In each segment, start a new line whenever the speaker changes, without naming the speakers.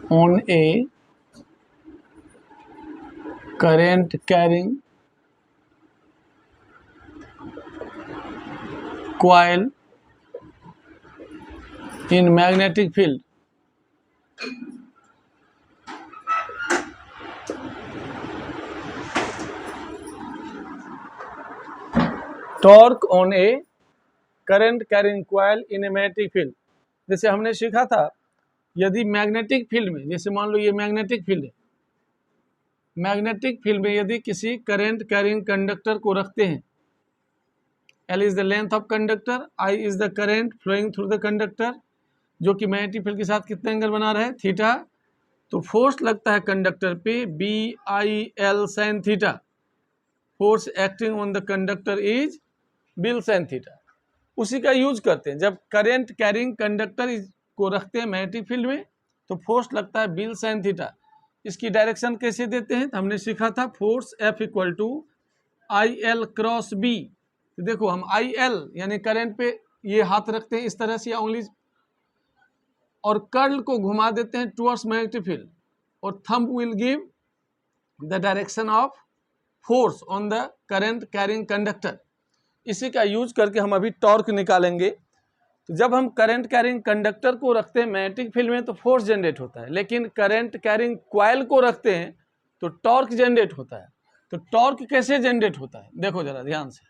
on a current carrying coil in magnetic field. Torque on a current carrying coil in a magnetic field. जैसे हमने सीखा था, यदि magnetic field में, जैसे मान लो ये मैग्नेटिक फील्ड है, मैग्नेटिक फील्ड में यदि किसी करंट कैरिंग कंडक्टर को रखते हैं, L is the length of conductor, I is the current flowing through the conductor, जो कि मैग्नेटिक फील्ड के साथ कितना एंगल बना रहा है, थीटा। तो फोर्स लगता है कंडक्टर पे BIL sin theta, force acting on the conductor is bill sin theta. उसी का यूज करते हैं जब करंट कैरिंग कंडक्टर को रखते हैं मैग्नेटिक फील्ड में, तो फोर्स लगता है बिल sin थीटा। इसकी डायरेक्शन कैसे देते हैं, तो हमने सीखा था force F equal to IL cross B। तो देखो हम IL यानी करंट पे ये हाथ रखते हैं इस तरह से या उंगली, और कर्ल को घुमा देते हैं टुवर्ड्स मैग्नेटिक फील्ड, और thumb will give the direction of force on the current carrying conductor. इसी का यूज करके हम अभी टॉर्क निकालेंगे। तो जब हम करंट कैरिंग कंडक्टर को रखते हैं मैग्नेटिक फील्ड में तो फोर्स जनरेट होता है, लेकिन करंट कैरिंग कॉइल को रखते हैं तो टॉर्क जनरेट होता है। तो टॉर्क कैसे जनरेट होता है, देखो जरा ध्यान से,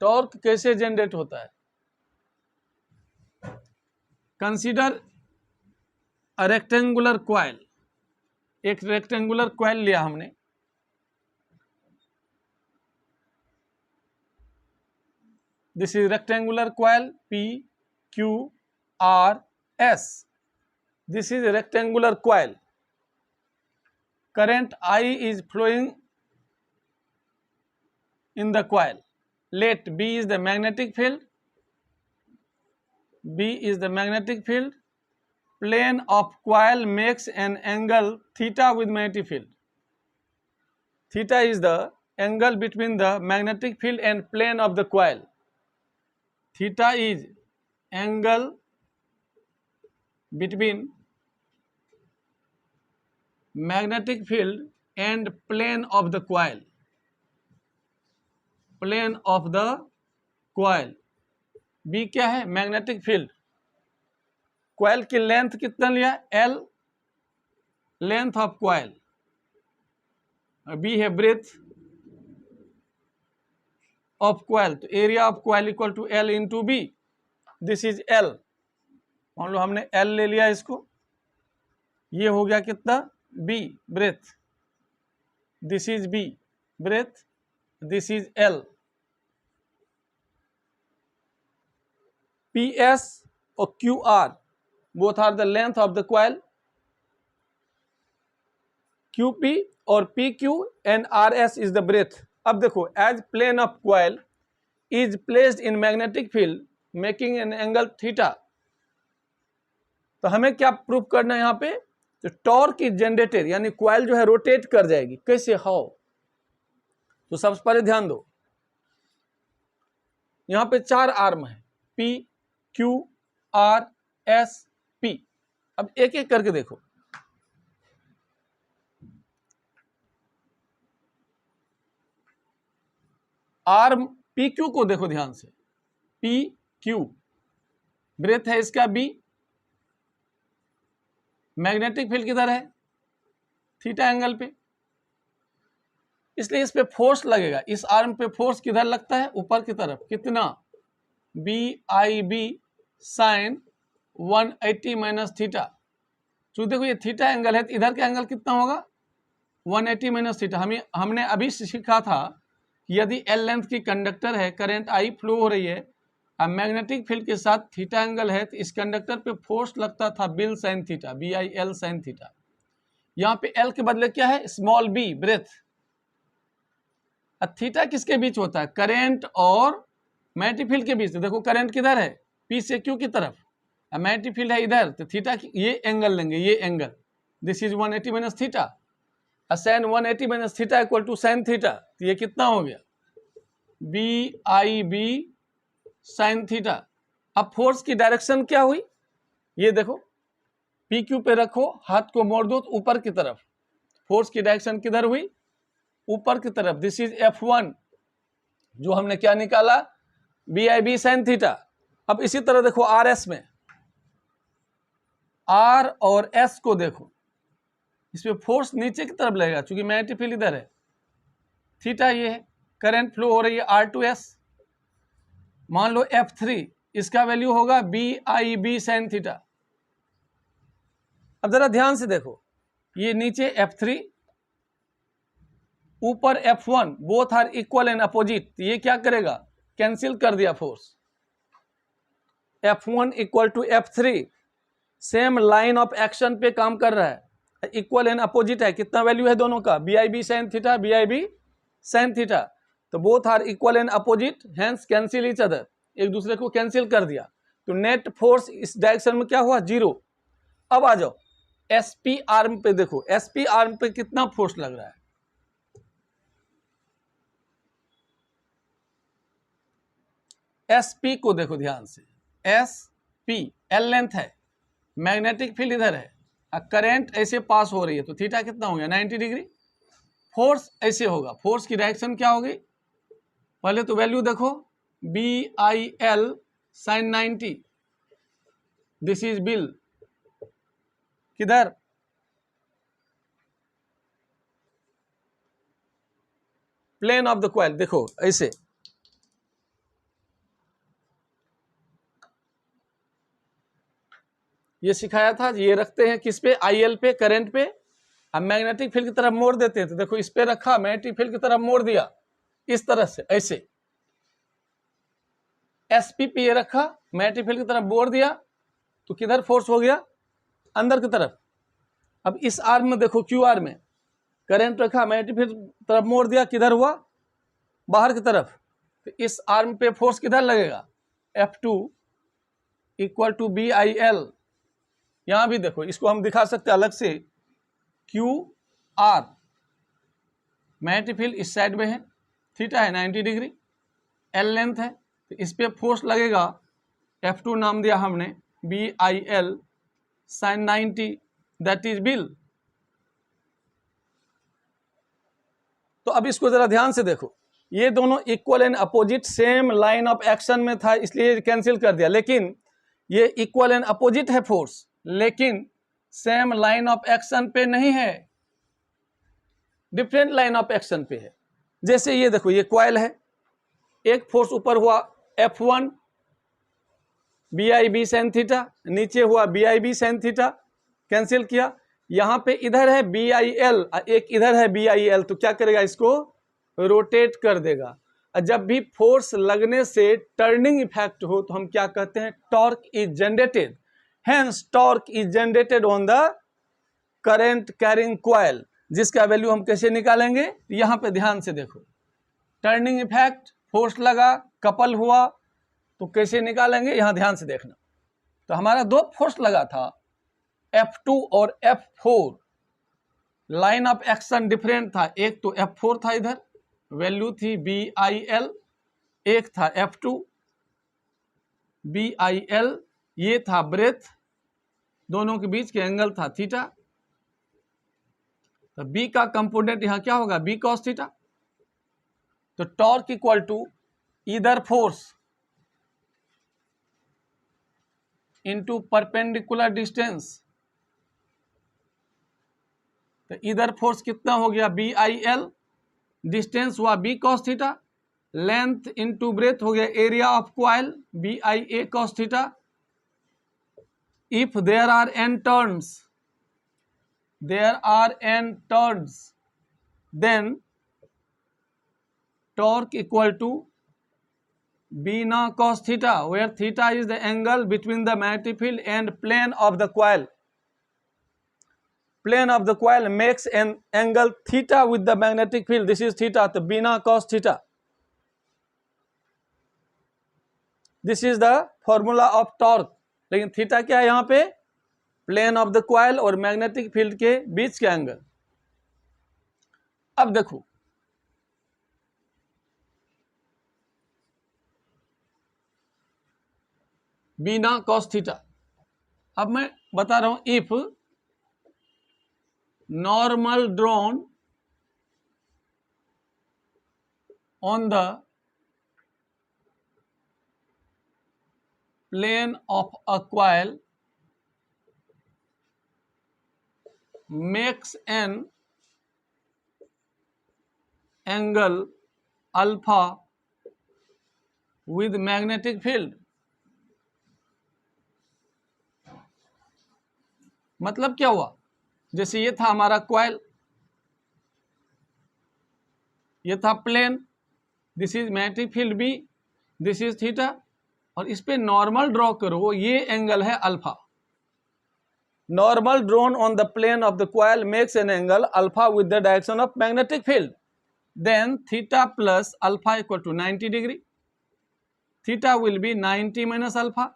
टॉर्क कैसे जनरेट होता है। कंसीडर अ रेक्टेंगुलर कॉइल, एक रेक्टेंगुलर कॉइल लिया हमने, this is rectangular coil PQRS. This is a rectangular coil. Current I is flowing in the coil. Let B is the magnetic field. B is the magnetic field. Plane of coil makes an angle theta with magnetic field. Theta is the angle between the magnetic field and plane of the coil. Theta is angle between magnetic field and plane of the coil. Plane of the coil. B क्या है, magnetic field. Coil की length कितना लिया, L, length of coil. B है breadth of coil, तो area of coil equal to L into B। This is L। मान लो हमने L ले लिया इसको, ये हो गया कितना, B breadth. This is B breadth, this is L। PS और QR both are the length of the coil. QP और PQ and RS is the breadth. अब देखो, as plane of coil is placed in magnetic field making an angle theta, तो हमें क्या proof करना है यहाँ पे, तो टॉर्क इज जनरेटेड, यानी कॉइल जो है रोटेट कर जाएगी। कैसे, हाउ, तो सबसे पहले ध्यान दो, यहाँ पे 4 आर्म है, P Q R S P। अब एक एक करके देखो, आर्म PQ को देखो ध्यान से, PQ ब्रेथ है इसका B, मैग्नेटिक फील्ड किधर है, थीटा एंगल पे, इसलिए इस पे फोर्स लगेगा। इस आर्म पे फोर्स किधर लगता है, ऊपर की तरफ, कितना, BIB साइन 180 माइनस थीटा। तो देखो ये थीटा एंगल है, तो इधर का एंगल कितना होगा, 180 माइनस थीटा। हमने अभी सीखा था कि यदि L लेंथ की कंडक्टर है, करंट I फ्लो हो रही है, अब मैग्नेटिक फील्ड के साथ थीटा एंगल है, तो इस कंडक्टर पे फोर्स लगता था bill sine theta, BIL sine theta. यहाँ पे L के बदले क्या है, स्मॉल b ब्रेथ। थीटा किसके बीच होता है, करंट और मैग्नेटिक फील्ड के बीच। तो देखो करंट किधर है, P से Q की तरफ, मैग्नेटिक फील्ड है इधर, तो थीटा ये एंगल लेंगे, ये angle, this is 180 minus theta. Sine 180 minus theta equal to sine theta, तो ये कितना हो गया, BIB साइन थीटा। अब फोर्स की डायरेक्शन क्या हुई, ये देखो, पी क्यू पे रखो, हाथ को मोड़ दो तो ऊपर की तरफ, फोर्स की डायरेक्शन किधर हुई, ऊपर की तरफ। दिस इज F1 जो हमने क्या निकाला, BIB sin थीटा। अब इसी तरह देखो RS में, R और S को देखो, इसमें फोर्स नीचे की तरफ लगेगा क्योंकि मैग्नेटिक फील्ड इधर है, थीटा ये है, करंट फ्लो हो रही है R2S। मान लो F3, इसका वैल्यू होगा BIB sin थीटा। अब जरा ध्यान से देखो, ये नीचे F3, ऊपर F1, both are equal and opposite, ये क्या करेगा, कैंसिल कर दिया force. F1 equal to F3, same line of action पे काम कर रहा है, इक्वल एंड अपोजिट है। कितना वैल्यू है दोनों का, BIB sin theta, BIB sin theta. तो both are equal and opposite, hence cancel each other, एक दूसरे को कैंसिल कर दिया। तो नेट फोर्स इस डायरेक्शन में क्या हुआ, 0। अब आ जाओ SP आर्म पे देखो, SP आर्म पे कितना फोर्स लग रहा है, SP को देखो ध्यान से, SP L लेंथ है, मैग्नेटिक फील्ड इधर है, करंट ऐसे पास हो रही है, तो थीटा कितना हो गया, 90 डिग्री। फोर्स ऐसे होगा, फोर्स की डायरेक्शन क्या होगी, पहले तो वैल्यू देखो, BIL sin 90, this is bill, किधर, प्लेन ऑफ द कॉइल। देखो ऐसे, ये सिखाया था, ये रखते हैं किस पे, IL पे, करंट पे। अब मैग्नेटिक फील्ड की तरफ मोड़ देते हैं, तो देखो इस पे रखा, मैग्नेटिक फील्ड की तरफ मोड़ दिया इस तरह से, ऐसे SP पे ये रखा, मैग्नेटिक फील्ड की तरफ मोड़ दिया, तो किधर फोर्स हो गया, अंदर की तरफ। अब इस आर्म में देखो, क्यू आर में करंट रखा, मैग्नेटिक फील्ड की तरफ मोड़ दिया, किधर हुआ, बाहर की तरफ। तो इस आर्म पे फोर्स किधर लगेगा, F2 इक्वल टू BIL। यहां भी देखो, इसको हम दिखा सकते हैं अलग से, QR, मैग्नेटिक फील्ड इस साइड में है, थीटा है 90 डिग्री, L लेंथ है, तो इस पे फोर्स लगेगा, F2 नाम दिया हमने, BIL sin 90, that is bill. तो अब इसको जरा ध्यान से देखो, ये दोनों equal and opposite, same line of action में था, इसलिए कैंसिल कर दिया। लेकिन ये इक्वल एंड अपोजिट है फोर्स, लेकिन सेम लाइन ऑफ एक्शन पे नहीं है, डिफरेंट लाइन ऑफ एक्शन पे है। जैसे ये देखो, ये कॉइल है, एक फोर्स ऊपर हुआ F1 BIB sin थीटा, नीचे हुआ BIB sin थीटा, कैंसिल किया। यहां पे इधर है BIL, एक इधर है BIL, तो क्या करेगा, इसको रोटेट कर देगा। जब भी फोर्स लगने से टर्निंग इफेक्ट हो तो हम क्या कहते हैं, torque is generated, hence torque is generated on the current carrying coil, जिसका वैल्यू हम कैसे निकालेंगे, यहां पे ध्यान से देखो, टर्निंग इफेक्ट, फोर्स लगा, कपल हुआ, तो कैसे निकालेंगे, यहां ध्यान से देखना। तो हमारा दो फोर्स लगा था, F2 और F4, line of action different था, एक तो F4 था, इधर वैल्यू थी BIL, एक था F2 BIL, ये था ब्रेथ, दोनों के बीच के एंगल था थीटा। तो B का कंपोनेंट यहां क्या होगा, B cos थीटा। तो torque equal to either force into perpendicular distance, तो इधर फोर्स कितना हो गया, BIL, डिस्टेंस हुआ B cos theta, length into breadth हो गया area of coil, BIA cos theta. If there are n turns, then torque equal to B na cos theta, where theta is the angle between the magnetic field and plane of the coil. Plane of the coil makes an angle theta with the magnetic field. This is theta, तो B na cos theta. This is the formula of torque. लेकिन theta क्या है यहाँ पे, plane of the coil और magnetic field के बीच के एंगल। अब देखो, B na cos थीटा, अब मैं बता रहा हूं, if normal drawn on the plane of a coil makes an angle alpha with magnetic field। मतलब क्या हुआ, जैसे ये था हमारा कॉइल, ये था plane, this is magnetic field B, this is theta, और इस पे नॉर्मल ड्रॉ करो, ये एंगल है alpha. Normal drawn on the plane of the coil makes an angle alpha with the direction of magnetic field, then theta plus alpha equal to 90 degree, theta will be 90 minus alpha,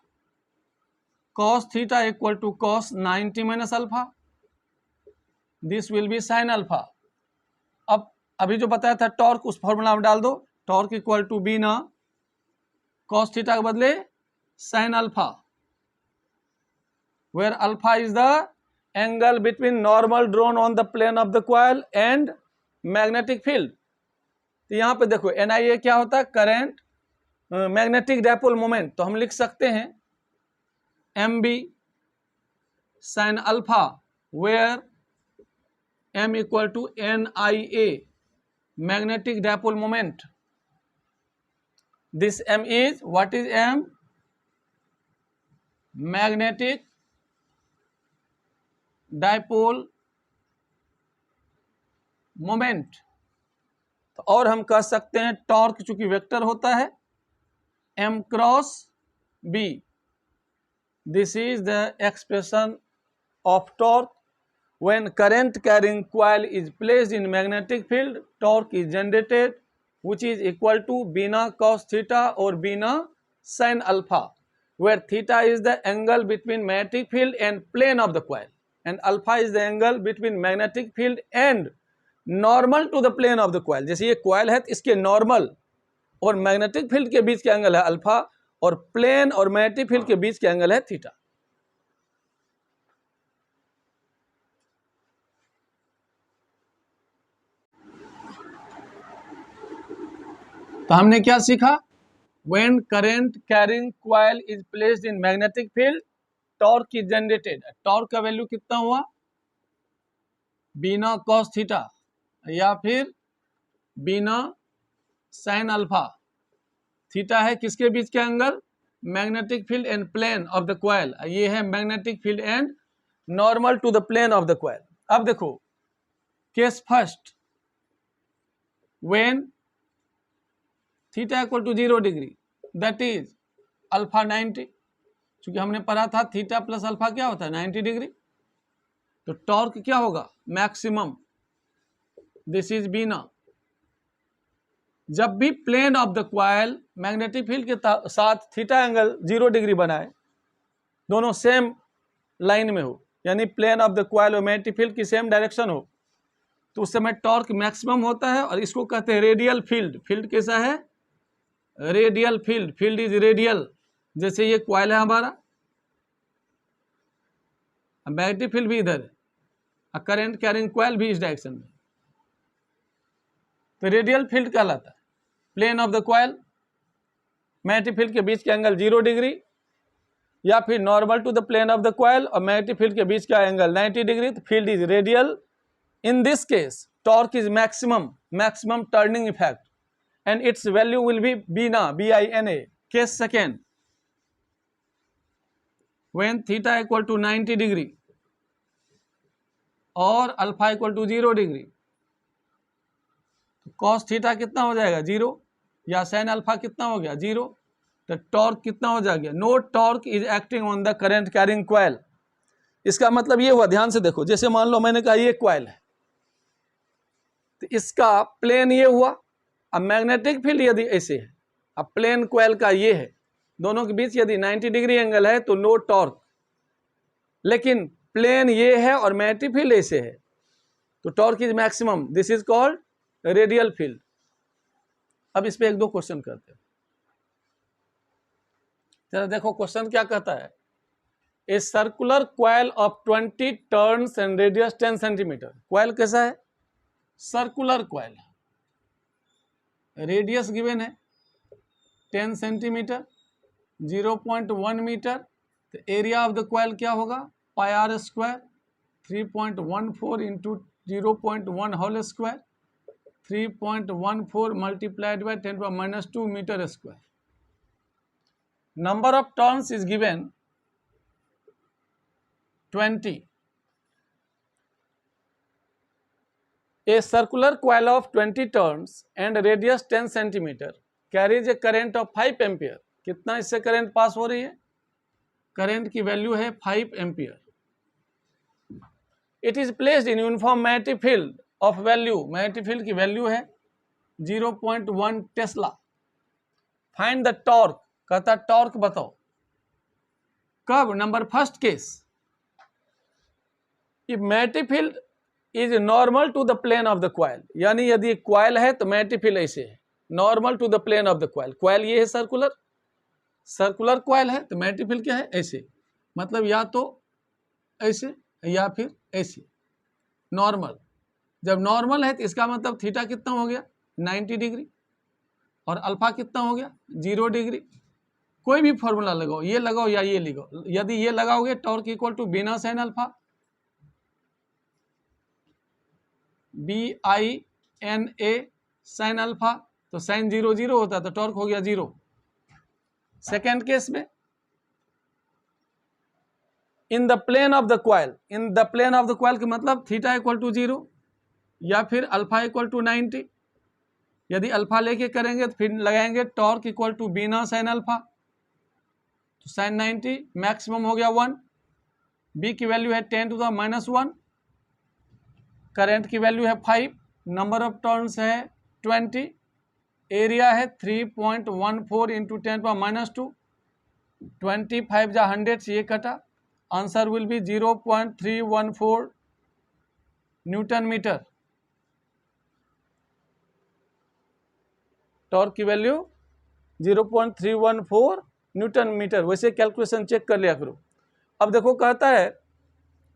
cos theta equal to cos 90 minus alpha, this will be sin alpha। अब अभी जो बताया था torque उस formula में डाल दो, torque equal to B ना cos थीटा के बदले sin alpha, where alpha is the angle between normal drawn on the plane of the coil and magnetic field. तो यहाँ पे देखो NIA क्या होता है, करंट मैग्नेटिक डायपोल मोमेंट, तो हम लिख सकते हैं MB sin alpha where M equal to NIA magnetic dipole moment। This M is, what is M? Magnetic dipole moment। तो और हम कह सकते हैं टॉर्क चूंकि वेक्टर होता है M cross B, this is the expression of torque when current carrying coil is placed in magnetic field, torque is generated which is equal to bina cos theta or bina sin alpha, where theta is the angle between magnetic field and plane of the coil and alpha is the angle between magnetic field and normal to the plane of the coil। जैसे ये coil है तो इसके normal और magnetic field के बीच के angle है अल्फा, और प्लेन और मैग्नेटिक फील्ड के बीच के एंगल है थीटा। तो हमने क्या सीखा, when current carrying coil is placed in magnetic field, torque is generated. Torque का वैल्यू कितना हुआ, बीना कॉस थीटा या फिर बीना साइन अल्फा, थीटा है किसके बीच के angle, magnetic field and plane of the coil, ये है magnetic field and normal to the plane of the coil. अब देखो case first, when theta equal to 0 degree that is alpha 90, क्योंकि हमने पढ़ा था थीटा प्लस अल्फा क्या होता है 90 डिग्री, तो टॉर्क क्या होगा मैक्सिमम, दिस इज बीना। जब भी plane of the coil magnetic field के साथ थीटा एंगल 0 डिग्री बनाए, दोनों सेम लाइन में हो, यानी प्लेन ऑफ द कॉइल और मैग्नेटिक फील्ड की सेम डायरेक्शन हो, तो उस समय टॉर्क मैक्सिमम होता है, और इसको कहते हैं रेडियल फील्ड। फील्ड कैसा है, radial field, field is radial. जैसे ये कॉइल है हमारा, मैग्नेटिक फील्ड भी इधर है, करंट कैरिंग कॉइल भी इस डायरेक्शन में, तो रेडियल फील्ड कहलाता है। Plane of the coil magnetic field के बीच के एंगल 0 डिग्री, या फिर normal to the plane of the coil और मैग्नेटिक फील्ड के बीच का एंगल 90 डिग्री, तो field is radial. In this case torque is maximum turning effect and its value will be bina, B-I-N-A। Case second, when theta equal to 90 degree और alpha equal to 0 degree, तो cos theta कितना हो जाएगा 0, या sin alpha कितना हो गया 0, तो टॉर्क कितना हो जाएगा, no torque is acting on the current carrying coil. इसका मतलब ये हुआ, ध्यान से देखो, जैसे मान लो मैंने कहा ये कॉइल है, तो इसका प्लेन ये हुआ, अब मैग्नेटिक फील्ड यदि ऐसे है, अब प्लेन कॉइल का ये है, दोनों के बीच यदि 90 डिग्री एंगल है तो नो टॉर्क, लेकिन प्लेन ये है और मैग्नेटिक फील्ड ऐसे है तो torque is maximum, this is called radial field. अब इस पे एक दो क्वेश्चन करते हैं, जरा देखो क्वेश्चन क्या कहता है। A circular coil of 20 turns and radius 10 centimetre. Coil कैसा है? सर्कुलर क्वाइल, रेडियस गिवन है 10 सेंटीमीटर, 0.1 मीटर। तो एरिया ऑफ द क्वाइल क्या होगा? Pi R square, 3.14 into 0.1 whole square, 3.14 multiplied by 10⁻² metre square. Number of turns is given 20. A circular coil of 20 turns and radius 10 centimeter carries a current of 5 ampere. कितना इससे current pass हो रही है? Current की value है 5 ampere. It is placed in uniform magnetic field of value, magnetic field की value है 0.1 tesla. Find the torque, कहता टॉर्क बताओ। कब? Number first case, if magnetic field is normal to the plane of the coil, यानी यदि coil है तो magnetic field ऐसे है, normal to the plane of the coil. Coil ये है सर्कुलर, सर्कुलर क्वाइल है तो मैग्नेटिक फील्ड क्या है? ऐसे, मतलब या तो ऐसे या फिर ऐसे, नॉर्मल। जब नॉर्मल है तो इसका मतलब थीटा कितना हो गया? 90 डिग्री, और अल्फा कितना हो गया? 0 डिग्री। कोई भी फॉर्मूला लगाओ, ये लगाओ या ये लगाओ, यदि ये लगाओगे टॉर्क इक्वल टू बिना sine alpha, BINA sine alpha, तो साइन 0 0 होता है तो टॉर्क हो गया 0। सेकेंड केस में in the plane of the coil, in the plane of the coil का मतलब थीटा इक्वल टू 0 या फिर अल्फा इक्वल टू 90। यदि अल्फा लेके करेंगे तो फिर लगाएंगे टॉर्क इक्वल टू बिना साइन अल्फा, तो साइन 90, मैक्सिमम हो गया 1, बी की वैल्यू है 10⁻⁻1, करंट की वैल्यू है 5, नंबर ऑफ टर्न्स है 20, एरिया है 3.14 इंटू 10⁻², 25 जा 100 से ये कटा, answer will be 0.314 newton metre. Torque की वैल्यू 0.314 न्यूटन मीटर। वैसे कैलकुलेशन चेक कर लिया करो। अब देखो कहता है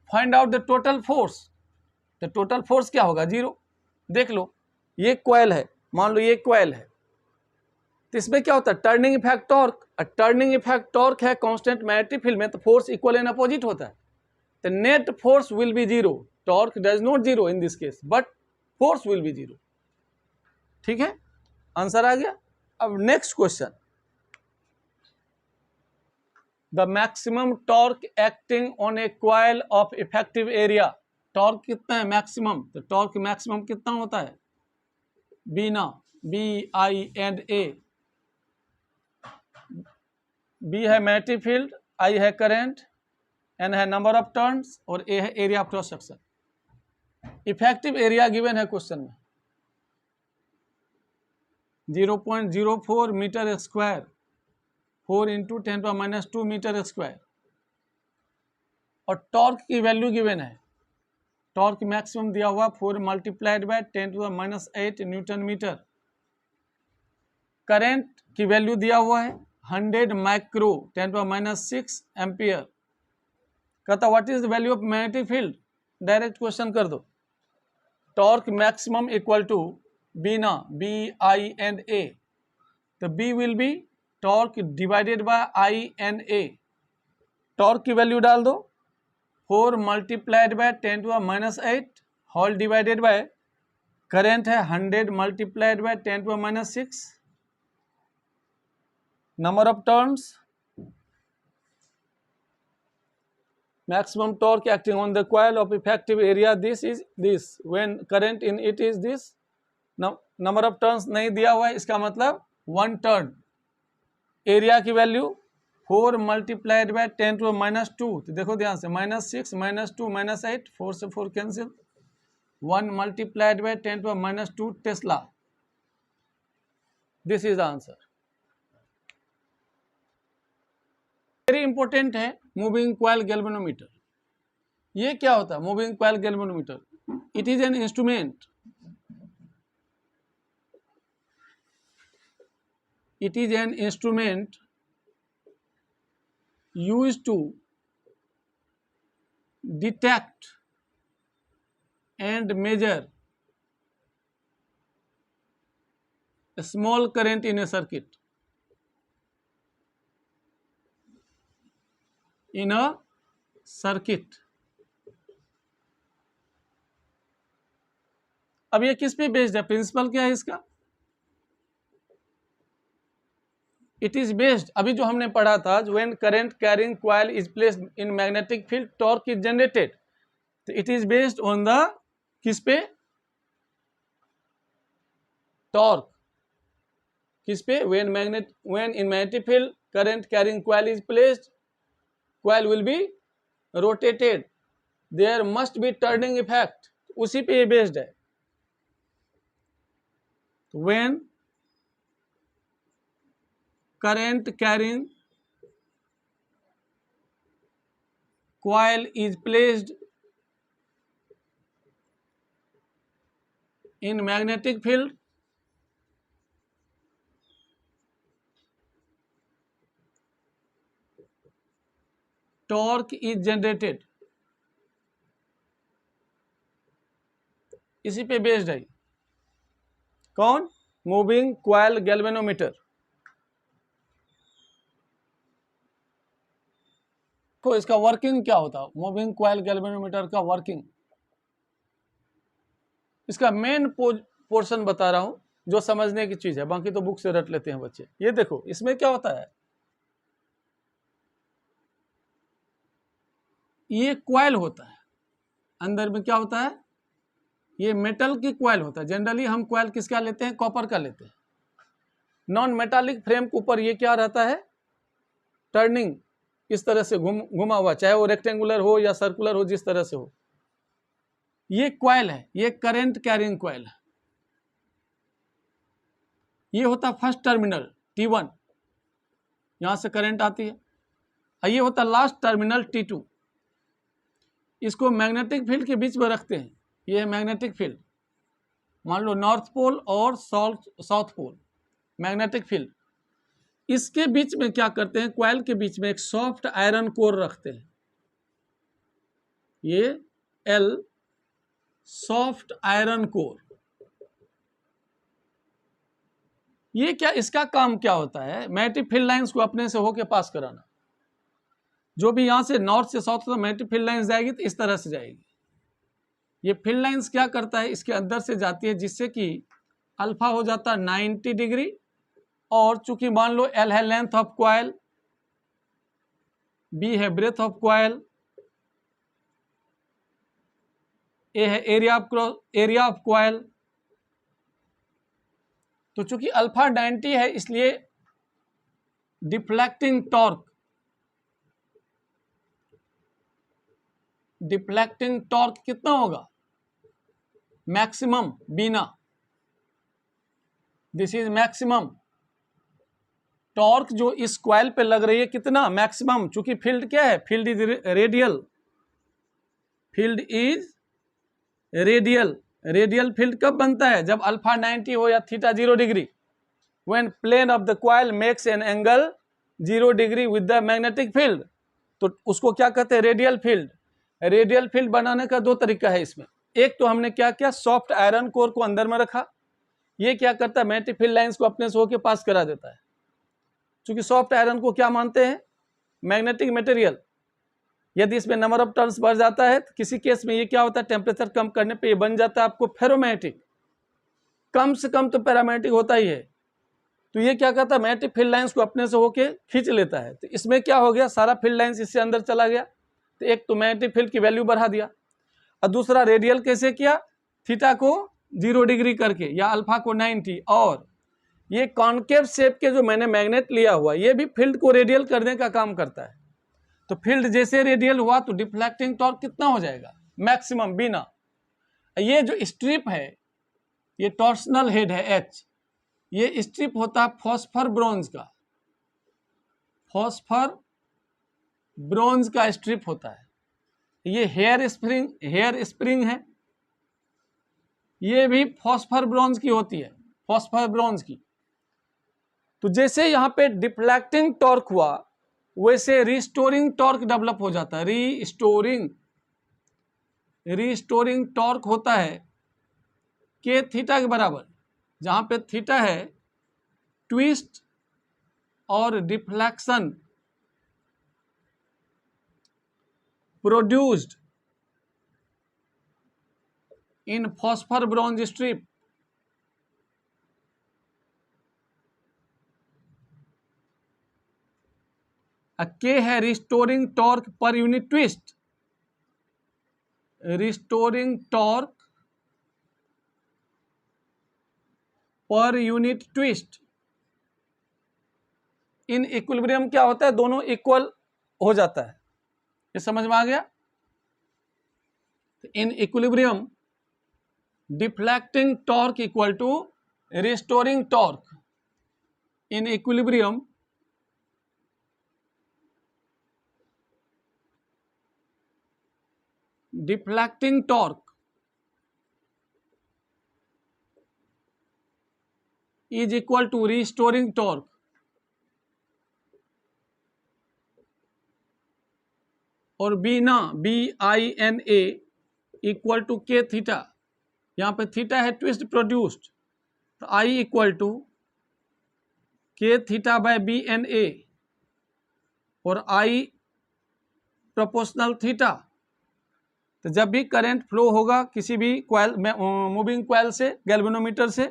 find out the total force, तो टोटल फोर्स क्या होगा? 0। देख लो ये कॉइल है, मान लो ये कॉइल है, तो इसमें क्या होता है? Turning effect torque, turning effect torque है कांस्टेंट मैग्नेटिक फील्ड में, तो फोर्स इक्वल एंड अपोजिट होता है, तो net force will be 0। Torque does not 0 in this case, but force will be 0। ठीक है, आंसर आ गया। अब next question, the maximum torque acting on A coil of effective area. Torque कितना है maximum? तो टॉर्क मैक्सिमम कितना होता है? बीना, BINA। बी है मैग्नेटिक फील्ड, आई है करंट, एन है नंबर ऑफ टर्न्स और ए है area of cross section. Effective area given है क्वेश्चन में 0.04 metre square, 4 into 10⁻² metre square, और टॉर्क की वैल्यू गिवन है, टॉर्क मैक्सिमम दिया हुआ 4 multiplied by 10⁻8 newton metre. Current की वैल्यू दिया हुआ है 100 माइक्रो 10⁻6 एम्पियर। कहता what is the value of magnetic field? Direct question कर दो। Torque maximum equal to B I N A, BINA, तो B will be torque divided by INA। Torque की value डाल दो 4 multiplied by 10⁻8 whole divided by current है 100 multiplied by 10⁻6, number of turns, maximum torque acting on the coil of effective area, this is this, when current in it is this। Number of turns नहीं दिया हुआ है, इसका मतलब 1 turn. Area की value 4 multiplied by 10⁻², तो देखो ध्यान से -6 -2 -8, 4 से 4 cancel, 1 multiplied by 10⁻² Tesla. This is the answer. Very important है मूविंग कॉइल गैल्वेनोमीटर। ये क्या होता है moving coil galvanometer? It is an instrument, it is an instrument used to detect and measure a small current in a circuit. In a circuit. अब ये किस पे based है? प्रिंसिपल क्या है इसका? इट इज बेस्ड, अभी जो हमने पढ़ा था, when current carrying coil is placed in magnetic field torque is generated, तो it is based on the किस पे? टॉर्क. किस पे? When in magnetic field current carrying coil is placed, coil will be rotated, there must be turning effect, उसी पे ये based है. When current carrying coil is placed in magnetic field, torque is generated. इसी पे based है. कौन? Moving coil galvanometer. तो इसका वर्किंग क्या होता है? मूविंग कॉइल गैल्वेनोमीटर का वर्किंग, इसका मेन पोर्शन बता रहा हूं, जो समझने की चीज है, बाकी तो बुक से रट लेते हैं बच्चे. ये देखो, इसमें क्या होता है, ये कॉइल होता है, अंदर में क्या होता है, ये मेटल की कॉइल होता है. जनरली हम कॉइल किसका लेते हैं? कॉपर का लेते हैं. नॉन मेटालिक फ्रेम के ऊपर ये क्या रहता है? टर्निंग, इस तरह से घुमा हुआ, चाहे वो रेक्टेंगुलर हो या सर्कुलर हो, जिस तरह से हो. ये कॉइल है, ये करंट कैरिंग कॉइल है. ये होता फर्स्ट टर्मिनल T1, यहां से करंट आती है. ये होता लास्ट टर्मिनल T2. इसको मैग्नेटिक फील्ड के बीच में रखते हैं. ये है मैग्नेटिक फील्ड, मान लो नॉर्थ पोल और साउथ पोल, मैग्नेटिक फील्ड. इसके बीच में क्या करते हैं? कॉइल के बीच में एक सॉफ्ट आयरन कोर रखते हैं. ये L सॉफ्ट आयरन कोर. ये क्या, इसका काम क्या होता है? मैग्नेटिक फील्ड लाइंस को अपने से होके पास कराना. जो भी यहां से नॉर्थ से साउथ तक मैग्नेटिक फील्ड लाइंस जाएगी तो इस तरह से जाएगी. ये फील्ड लाइंस क्या करता है? इसके अंदर से जाती है, जिससे कि अल्फा हो जाता है 90 डिग्री, और चूंकि मान लो L है लेंथ ऑफ कॉइल, B है ब्रेथ ऑफ कॉइल, A है एरिया ऑफ कॉइल. तो चूंकि अल्फा 90 है, इसलिए डिफ्लेक्टिंग टॉर्क कितना होगा? Maximum B I N A. This is maximum torque जो इस कॉइल पे लग रही है, कितना? मैक्सिमम. चूंकि फील्ड क्या है? Field is radial. Field is radial. Radial field कब बनता है? जब अल्फा 90 हो या theta 0 degree. When plane of the coil makes an angle 0 degree with the magnetic field, तो उसको क्या कहते हैं? Radial field. रेडियल फील्ड बनाने का दो तरीका है इसमें. एक तो हमने क्या किया, सॉफ्ट आयरन कोर को अंदर में रखा. ये क्या करता है? मैग्नेटिक फील्ड लाइंस को अपने से होके पास करा देता है. क्योंकि सॉफ्ट आयरन को क्या मानते हैं? Magnetic material. यदि इसमें नंबर ऑफ टर्न्स बढ़ जाता है तो किसी केस में ये क्या होता है? टेम्परेचर कम करने पे ये बन जाता है आपको फेरोमैग्नेटिक. कम से कम तो पैरामैग्नेटिक होता ही है. तो ये क्या करता है? मैग्नेटिक फील्ड लाइंस को अपने से होके खींच लेता है. तो इसमें क्या हो गया? सारा फील्ड लाइंस इससे अंदर चला गया. तो एक तो मैग्नेटिक फील्ड की वैल्यू बढ़ा दिया, और दूसरा रेडियल कैसे किया? थीटा को 0 डिग्री करके या अल्फा को 90. और ये कॉन्केव शेप के जो मैंने मैग्नेट लिया हुआ, ये भी फील्ड को रेडियल करने का काम करता है. तो फील्ड जैसे रेडियल हुआ तो डिफ्लेक्टिंग टॉर्क कितना हो जाएगा? मैक्सिमम बीना. ये जो स्ट्रिप है, ये टॉर्सनल हेड है H. ये स्ट्रिप होता है फॉस्फर ब्रोंज का. फॉस्फर ब्रोंज का स्ट्रिप होता है. ये हेयर स्प्रिंग है, ये भी फॉस्फर ब्रोंज की होती है, फॉस्फर ब्रोंज की. तो जैसे यहाँ पे डिफ्लेक्टिंग टॉर्क हुआ, वैसे रिस्टोरिंग टॉर्क डेवलप हो जाता है. रिस्टोरिंग रिस्टोरिंग टॉर्क होता है के थीटा के बराबर, जहां पे थीटा है ट्विस्ट और डिफ्लेक्शन प्रोड्यूस्ड इन फॉस्फर ब्रॉन्ज स्ट्रिप। के है restoring torque per unit twist, restoring torque per unit twist. In equilibrium क्या होता है, दोनों इक्वल हो जाता है, ये समझ में आ गया। In equilibrium deflecting torque equal to restoring torque. In equilibrium deflecting torque is equal to restoring torque. और B I N A BINA equal to K theta, यहाँ पे थीटा है ट्विस्ट प्रोड्यूस्ड, तो I equal to K theta by BNA और I proportional theta. तो जब भी current flow होगा किसी भी क्वाइल में, मूविंग क्वाइल से, गैल्वेनोमीटर से,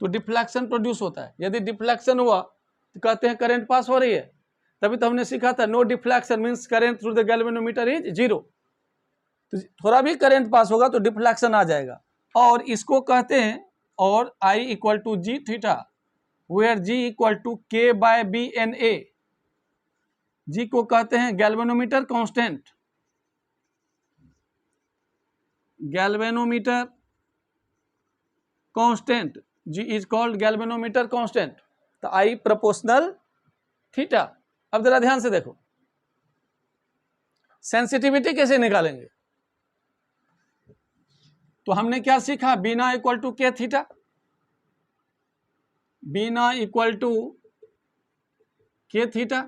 तो डिफ्लेक्शन प्रोड्यूस होता है। यदि डिफ्लेक्शन हुआ तो कहते हैं करंट पास हो रही है। तभी तो हमने सीखा था no deflection means current through the galvanometer is zero. तो थोड़ा भी करंट पास होगा तो डिफ्लेक्शन आ जाएगा, और इसको कहते हैं, और I equal to G theta where G equal to K by BNA। G को कहते हैं galvanometer constant, galvanometer constant, G is called galvanometer constant. तो I प्रोपोर्शनल थीटा। अब जरा ध्यान से देखो, सेंसिटिविटी कैसे निकालेंगे। तो हमने क्या सीखा, B I N A equal to K theta, B I N A equal to K theta,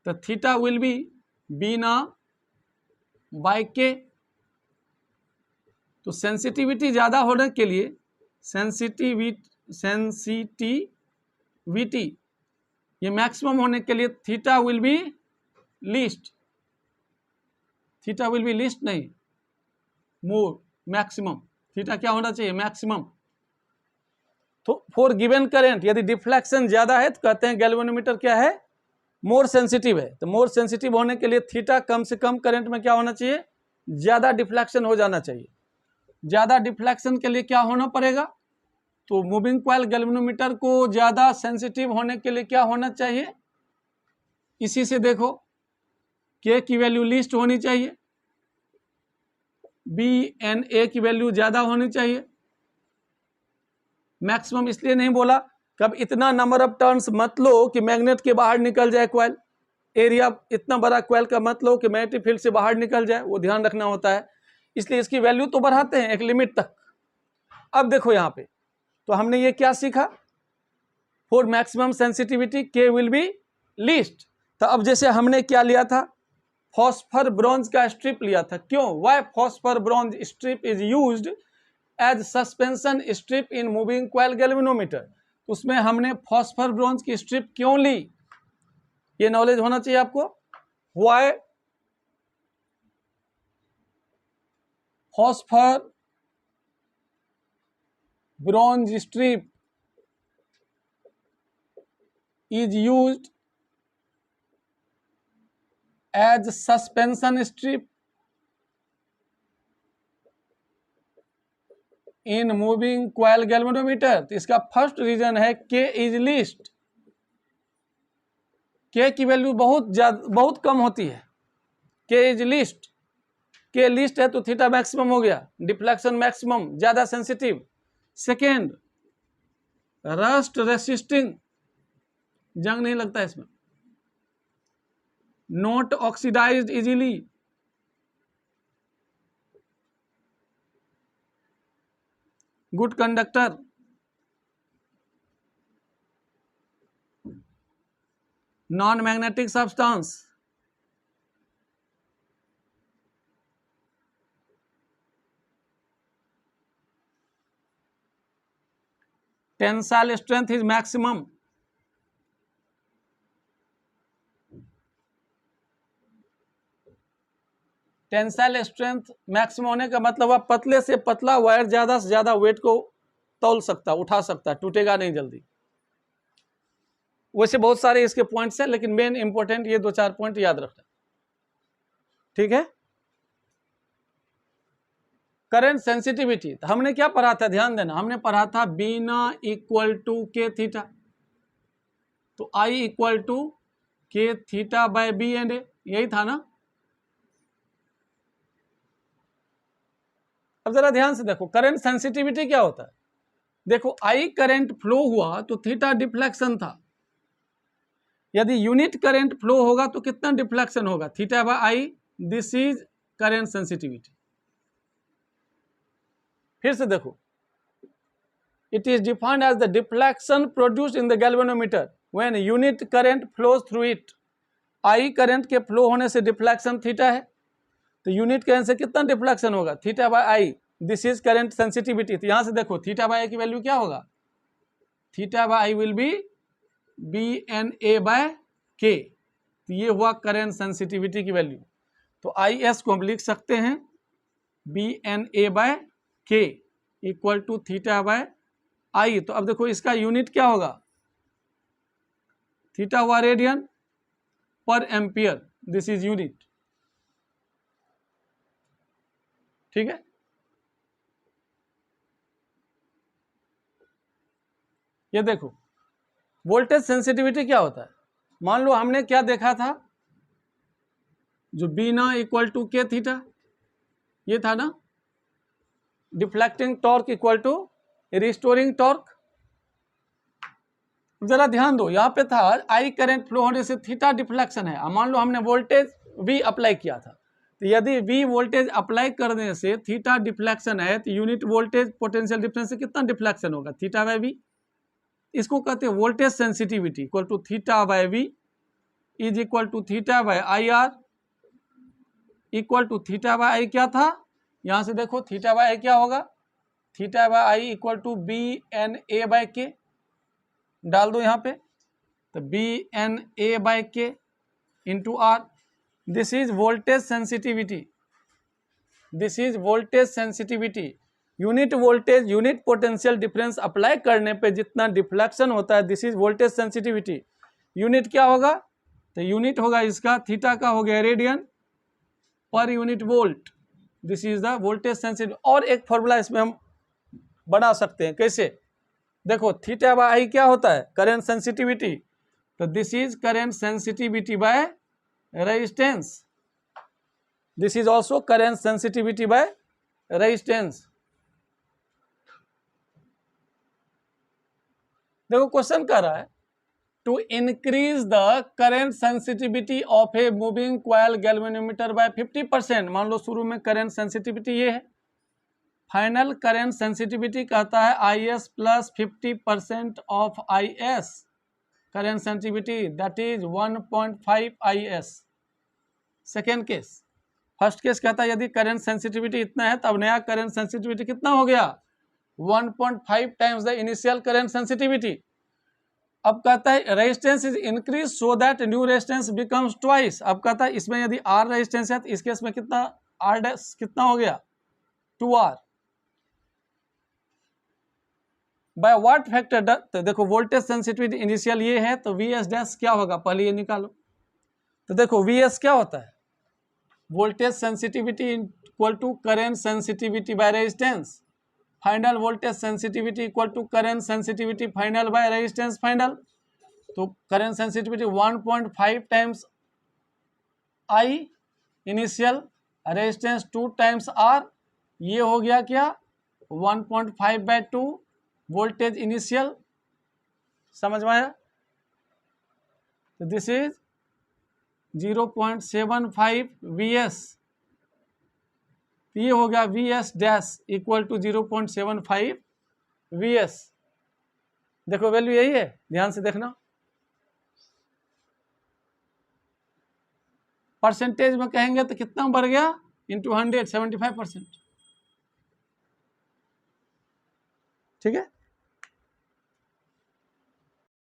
तो theta will be B I N A by K. तो सेंसिटिविटी ज्यादा होने के लिए सेंसिटिविटी ये मैक्सिमम होने के लिए theta will B least, theta will B least नहीं मोर, मैक्सिमम। थीटा क्या होना चाहिए, मैक्सिमम। तो फॉर गिवन करंट यदि डिफ्लेक्शन ज्यादा है तो कहते हैं गैल्वेनोमीटर क्या है, मोर सेंसिटिव है। तो मोर सेंसिटिव होने के लिए थीटा कम से कम करंट में क्या होना चाहिए, ज्यादा डिफ्लेक्शन हो जाना चाहिए। ज्यादा डिफ्लेक्शन के लिए क्या होना पड़ेगा, तो मूविंग कॉइल गैल्वेनोमीटर को ज्यादा सेंसिटिव होने के लिए क्या होना चाहिए, इसी से देखो के की वैल्यू लीस्ट होनी चाहिए, BNA की वैल्यू ज्यादा होनी चाहिए। मैक्सिमम इसलिए नहीं बोला, कब इतना नंबर ऑफ टर्न्स मत लो कि मैग्नेट के बाहर निकल जाए कॉइल, एरिया इतना बड़ा कॉइल का मत लो कि मैग्नेटिक फील्ड से बाहर निकल जाए, वो ध्यान रखना होता है। इसलिए इसकी वैल्यू तो बढ़ाते हैं एक लिमिट तक। अब देखो यहाँ पे, तो हमने ये क्या सीखा, फॉर मैक्सिमम सेंसिटिविटी के विल बी लीस्ट। तो अब जैसे हमने क्या लिया था, फॉस्फर ब्रॉन्ज का स्ट्रिप लिया था। क्यों, why phosphor bronze strip is used as suspension strip in moving coil galvanometer. उसमें हमने फॉस्फर ब्रॉन्ज की स्ट्रिप क्यों ली, ये नॉलेज होना चाहिए आपको। Why phosphor bronze strip is used as suspension strip in moving coil galvanometer। तो इसका फर्स्ट रीजन है K is least, K की वैल्यू बहुत कम होती है, K is least, K least है तो थीटा मैक्सिमम हो गया, डिफ्लेक्शन मैक्सिमम, ज्यादा सेंसिटिव। सेकेंड, रस्ट रेसिस्टिंग, जंग नहीं लगता इसमें, not oxidised easily, good conductor, non magnetic substance, tensile strength is maximum. Tensile strength maximum होने का मतलब है पतले से पतला वायर ज्यादा से ज्यादा वेट को तौल सकता, उठा सकता, टूटेगा नहीं जल्दी। वैसे बहुत सारे इसके पॉइंट्स हैं, लेकिन मेन इंपॉर्टेंट ये 2-4 पॉइंट याद रखना, ठीक है। करंट सेंसिटिविटी हमने क्या पढ़ा था, ध्यान देना, हमने पढ़ा था बीना इक्वल टू के थीटा, तो आई equal to K theta bye B and ए, यही था ना। अब जरा ध्यान से देखो करंट सेंसिटिविटी क्या होता है। देखो आई करंट फ्लो हुआ तो थीटा डिफ्लेक्शन था, यदि यूनिट करंट फ्लो होगा तो कितना डिफ्लेक्शन होगा, theta by I. This is current sensitivity. फिर से देखो, it is defined as the deflection produced in the galvanometer when unit current flows through it. I current के फ्लो होने से डिफ्लेक्शन थीटा है, तो यूनिट करंट से कितना डिफ्लेक्शन होगा, theta by I. This is current sensitivity. तो यहां से देखो थीटा बाय आई की वैल्यू क्या होगा, theta by I will be B N A by K. तो ये हुआ करंट सेंसिटिविटी की वैल्यू। तो आई एस को हम लिख सकते हैं बी एन ए बाय के इक्वल टू थीटा बाय आई। तो अब देखो इसका यूनिट क्या होगा, थीटा हुआ रेडियन पर एम्पियर, दिस इज यूनिट, ठीक है। ये देखो वोल्टेज सेंसिटिविटी क्या होता है। मान लो हमने क्या देखा था, जो B I N A equal to K theta, ये था ना, deflecting torque equal to restoring torque. जरा ध्यान दो, यहां पे था आई करंट फ्लो होने से थीटा डिफ्लेक्शन है। मान लो हमने वोल्टेज वी अप्लाई किया था, तो यदि वी वोल्टेज अप्लाई करने से थीटा डिफ्लेक्शन है, तो यूनिट वोल्टेज पोटेंशियल डिफरेंस से कितना डिफ्लेक्शन होगा, थीटा बाय वी। इसको कहते हैं voltage sensitivity equal to theta by V is equal to theta by I R equal to theta by I क्या था, यहां से देखो थीटा बाय आई क्या होगा, theta by I equal to B N A by K, डाल दो यहाँ पे, तो B N A by K into R. This is voltage sensitivity, this is voltage sensitivity. Unit voltage unit potential difference apply करने पे जितना deflection होता है, this is voltage sensitivity. Unit क्या होगा, तो यूनिट होगा इसका, थीटा का हो गया radian per unit volt, this is the voltage sensitivity. और एक फॉर्मूला इसमें हम बना सकते हैं, कैसे, देखो थीटा बाय आई क्या होता है, करंट सेंसिटिविटी, तो this is current sensitivity by resistance, this is also current sensitivity by resistance. देखो क्वेश्चन कर रहा है to increase the current sensitivity of a moving coil galvanometer by 50%। मान लो शुरू में करंट सेंसिटिविटी ये है, फाइनल करंट सेंसिटिविटी कहता है I S plus 50% of I S current sensitivity, that is 1.5 I S. Second case, first case कहता है यदि करंट सेंसिटिविटी इतना है, तब नया करंट सेंसिटिविटी कितना हो गया, 1.5 times the initial current sensitivity. अब कहता है resistance is increase so that new resistance becomes twice. अब कहता है इसमें यदि आर रेजिस्टेंस है, तो इस केस में कितना आर डैश कितना हो गया, 2R बाय व्हाट फैक्टर। तो देखो वोल्टेज सेंसिटिविटी इनिशियल ये है, तो वी एस डैश क्या होगा, पहले ये निकालो। तो देखो वी एस क्या होता है, voltage sensitivity equal to current sensitivity by resistance, final voltage sensitivity equal to current sensitivity final by resistance final. तो current sensitivity 1.5 times I initial, resistance 2 times R, ये हो गया क्या 1.5/2 वोल्टेज इनिशियल, समझ में आया। तो दिस इज 0.75 VS, ये हो गया VS dash equal to 0.75 VS। देखो वैल्यू यही है, ध्यान से देखना। परसेंटेज में कहेंगे तो कितना बढ़ गया, इंटू 100, 75%, ठीक है।